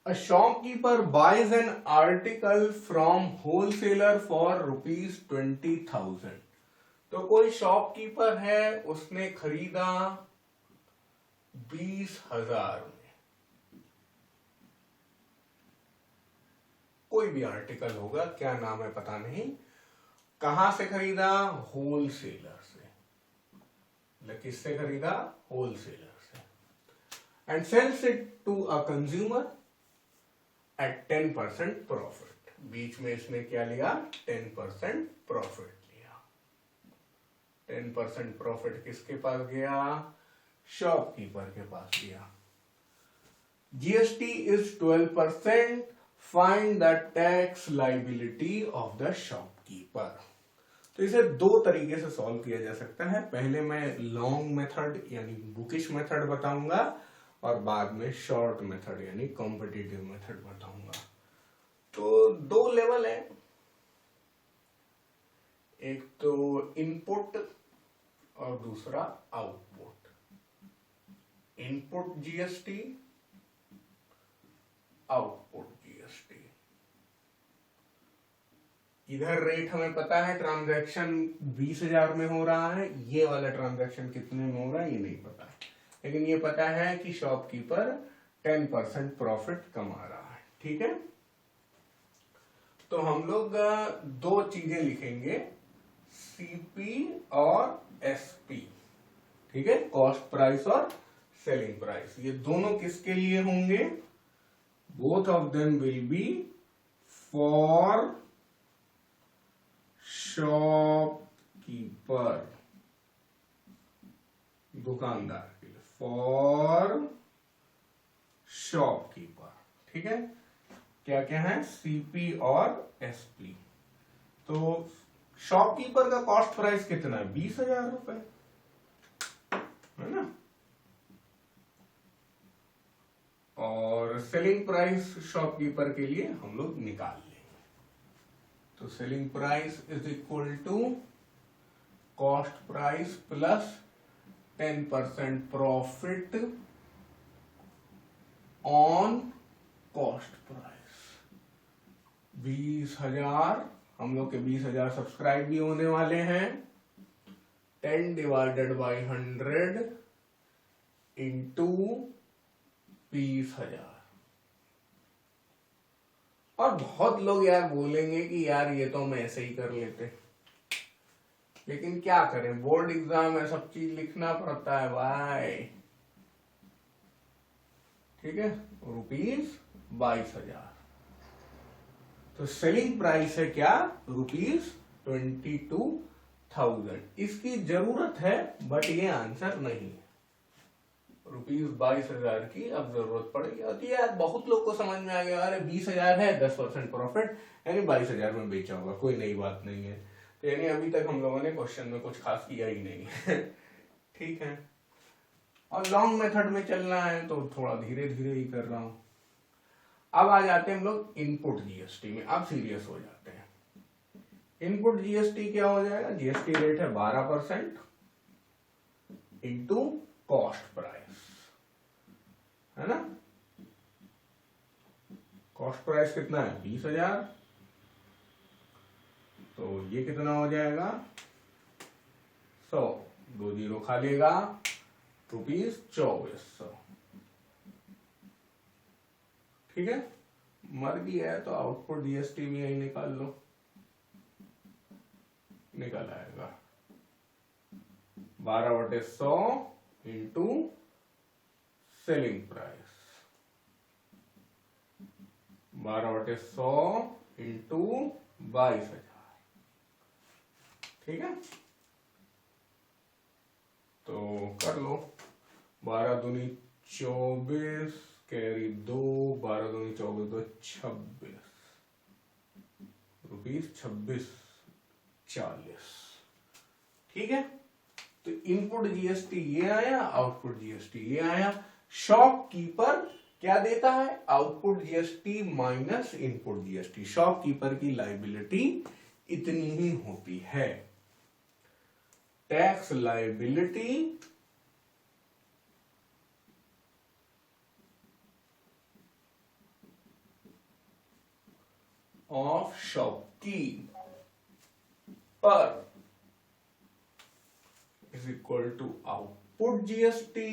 A shopkeeper buys an article from wholesaler for ₹20,000। तो कोई shopkeeper है, उसने खरीदा 20,000 में कोई भी आर्टिकल होगा, क्या नाम है पता नहीं। कहां से खरीदा? होलसेलर से। किससे खरीदा? होलसेलर से। And sells it to a consumer at 10% profit. बीच में इसने क्या लिया? 10% प्रॉफिट लिया। 10% प्रॉफिट किसके पास गया? शॉपकीपर के पास गया। GST is 12%। Find the tax liability of the shopkeeper. तो इसे दो तरीके से सॉल्व किया जा सकता है। पहले मैं लॉन्ग मेथड यानी बुकिश मेथड बताऊंगा और बाद में शॉर्ट मेथड यानी कॉम्पिटिटिव मेथड बताऊंगा। तो दो लेवल है, एक तो इनपुट और दूसरा output. Input GST, output GST. इधर रेट हमें पता है, ट्रांजैक्शन 20,000 में हो रहा है। ये वाला ट्रांजैक्शन कितने में हो रहा है ये नहीं पता है, लेकिन ये पता है कि शॉपकीपर 10% प्रॉफिट कमा रहा है। ठीक है, तो हम लोग दो चीजें लिखेंगे, सीपी और एसपी। ठीक है, कॉस्ट प्राइस और सेलिंग प्राइस। ये दोनों किसके लिए होंगे? Both of them will be for shopkeeper, दुकानदार के लिए, फॉर शॉपकीपर। ठीक है, क्या क्या है? सीपी और एसपी। तो शॉपकीपर का कॉस्ट प्राइस कितना है? 20,000 रुपए, है ना। और सेलिंग प्राइस शॉपकीपर के लिए हम लोग निकाल लेंगे। तो selling price is equal to cost price plus 10% profit on cost price. 20,000, हम लोग के 20,000 सब्सक्राइब भी होने वाले हैं। 10 डिवाइडेड बाई 100 इंटू 20,000। और बहुत लोग यार बोलेंगे कि यार ये तो हम ऐसे ही कर लेते, लेकिन क्या करें, बोर्ड एग्जाम है, सब चीज लिखना पड़ता है भाई। ठीक है, ₹22,000। तो सेलिंग प्राइस है क्या? ₹22,000। इसकी जरूरत है बट ये आंसर नहीं है। ₹22,000 की अब जरूरत पड़ेगी। और यार बहुत लोग को समझ में आ गया, अरे 20,000 है, 10% प्रॉफिट यानी 22,000 में बेचा होगा, कोई नई बात नहीं है। तो यानी अभी तक हम लोगों ने क्वेश्चन में कुछ खास किया ही नहीं है। ठीक है, और लॉन्ग मेथड में चलना है तो थोड़ा धीरे धीरे ही कर रहा हूं। अब आ जाते हैं हम लोग इनपुट जीएसटी में। अब सीरियस हो जाते हैं। इनपुट जीएसटी क्या हो जाएगा? जीएसटी रेट है 12% इंटू कॉस्ट प्राइस, है ना। कॉस्ट प्राइस कितना है? 20,000। तो ये कितना हो जाएगा? 100, 2 जीरो खा लेगा, ₹24,000। ठीक है, मर्जी है तो आउटपुट जीएसटी भी यही निकाल लो, निकल आएगा 12/100 इंटू सेलिंग प्राइस, 12/100 इंटू 22,000। ठीक है, तो कर लो। 12 दूनी 24, कैरी 2, 12 दूनी 24, 2 26, ₹26,40। ठीक है, तो इनपुट जीएसटी ये आया, आउटपुट जीएसटी ये आया। शॉपकीपर क्या देता है? Output GST minus input GST. Shopkeeper की लाइबिलिटी इतनी ही होती है। Tax liability of shopkeeper is equal to output GST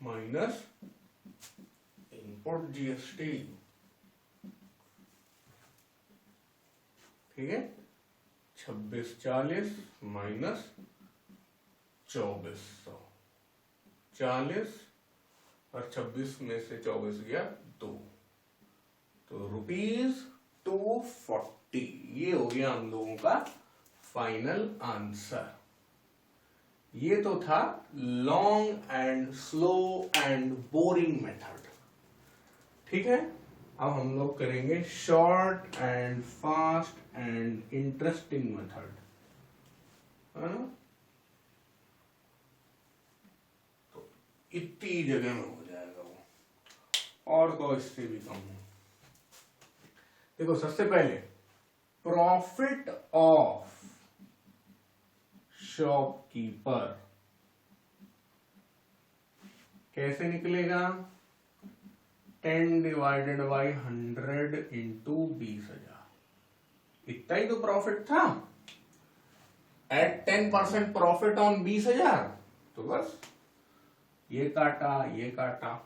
minus input GST. ठीक है, 2640 माइनस 2400, 40 और 26 में से 24 गया 2, तो ₹240। ये हो गया हम लोगों का फाइनल आंसर। ये तो था long and slow and boring method. ठीक है, अब हम लोग करेंगे short and fast and interesting method, है ना। तो इतनी जगह में हो जाएगा वो, और तो इससे भी कम है। देखो, सबसे पहले प्रॉफिट ऑफ शॉपकीपर कैसे निकलेगा? 10 डिवाइडेड बाई 100 इंटू 20,000। इतना ही तो प्रॉफिट था एट 10% प्रॉफिट ऑन 20,000। तो बस ये काटा ₹2,000।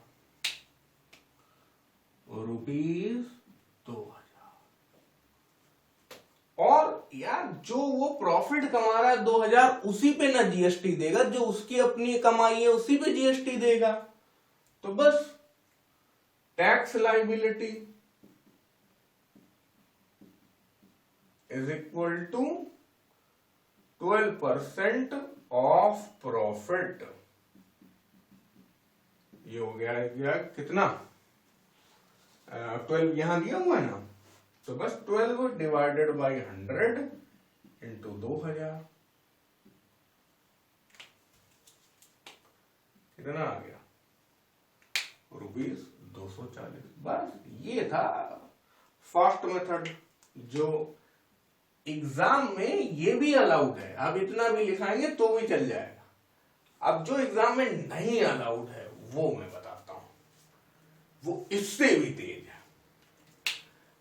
और यार, जो वो प्रॉफिट कमा रहा है 2,000, उसी पे ना जीएसटी देगा, जो उसकी अपनी कमाई है उसी पे जीएसटी देगा। तो बस tax liability is equal to 12% of profit. ये हो गया कितना? 12 यहां दिया हुआ है ना, तो बस 12 डिवाइडेड बाई 100 इंटू 2,000। कितना आ गया? ₹240। बस ये था फास्ट मेथड, जो एग्जाम में ये भी अलाउड है। अब इतना भी लिखाएंगे तो भी चल जाएगा। अब जो एग्जाम में नहीं अलाउड है वो मैं बताता हूं, वो इससे भी तेज है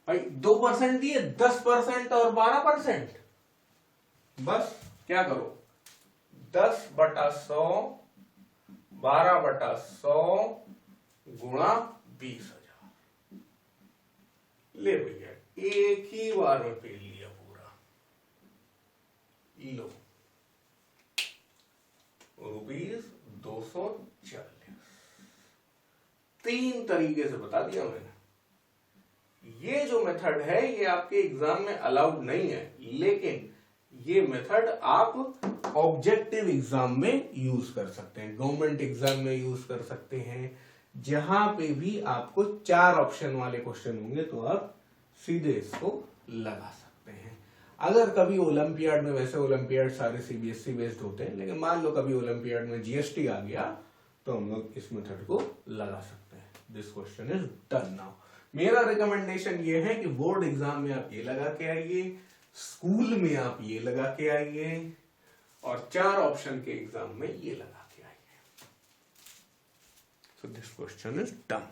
भाई। 2% दिए, 10% और 12%। बस क्या करो, 10/100 12/100 गुणा 20,000। ले भैया, एक ही बार में पेल लिया पूरा। लो, ₹240। 3 तरीके से बता दिया मैंने। ये जो मेथड है ये आपके एग्जाम में अलाउड नहीं है, लेकिन ये मेथड आप ऑब्जेक्टिव एग्जाम में यूज कर सकते हैं, गवर्नमेंट एग्जाम में यूज कर सकते हैं। जहां पे भी आपको 4 ऑप्शन वाले क्वेश्चन होंगे तो आप सीधे इसको लगा सकते हैं। अगर कभी ओलंपियाड में, वैसे ओलंपियाड सारे सीबीएसई बेस्ड होते हैं, लेकिन मान लो कभी ओलंपियाड में जीएसटी आ गया तो हम लोग इस मेथड को लगा सकते हैं। This question is done now. मेरा रिकमेंडेशन ये है कि बोर्ड एग्जाम में आप ये लगा के आइए, स्कूल में आप ये लगा के आइए, और 4 ऑप्शन के एग्जाम में ये लगा के आइए। So this question is done.